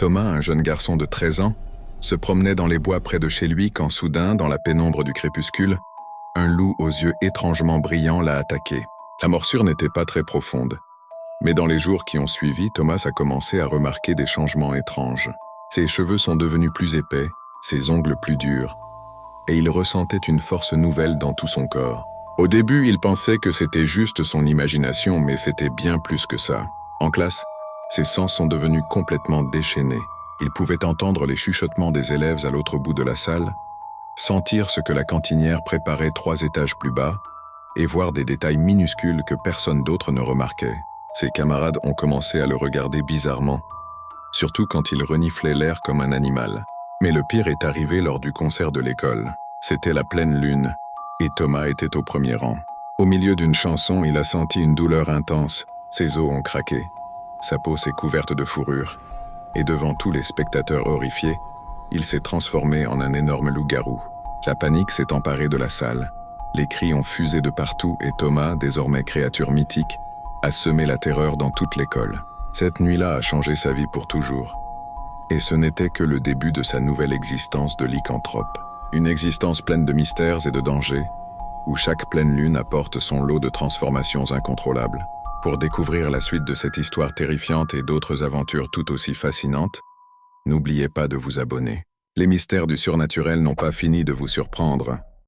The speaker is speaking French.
Thomas, un jeune garçon de 13 ans, se promenait dans les bois près de chez lui quand soudain, dans la pénombre du crépuscule, un loup aux yeux étrangement brillants l'a attaqué. La morsure n'était pas très profonde, mais dans les jours qui ont suivi, Thomas a commencé à remarquer des changements étranges. Ses cheveux sont devenus plus épais, ses ongles plus durs, et il ressentait une force nouvelle dans tout son corps. Au début, il pensait que c'était juste son imagination, mais c'était bien plus que ça. En classe, ses sens sont devenus complètement déchaînés. Il pouvait entendre les chuchotements des élèves à l'autre bout de la salle, sentir ce que la cantinière préparait 3 étages plus bas, et voir des détails minuscules que personne d'autre ne remarquait. Ses camarades ont commencé à le regarder bizarrement, surtout quand il reniflait l'air comme un animal. Mais le pire est arrivé lors du concert de l'école. C'était la pleine lune, et Thomas était au premier rang. Au milieu d'une chanson, il a senti une douleur intense, ses os ont craqué, sa peau s'est couverte de fourrure, et devant tous les spectateurs horrifiés, il s'est transformé en un énorme loup-garou. La panique s'est emparée de la salle. Les cris ont fusé de partout et Thomas, désormais créature mythique, a semé la terreur dans toute l'école. Cette nuit-là a changé sa vie pour toujours. Et ce n'était que le début de sa nouvelle existence de lycanthrope. Une existence pleine de mystères et de dangers, où chaque pleine lune apporte son lot de transformations incontrôlables. Pour découvrir la suite de cette histoire terrifiante et d'autres aventures tout aussi fascinantes, n'oubliez pas de vous abonner. Les mystères du surnaturel n'ont pas fini de vous surprendre.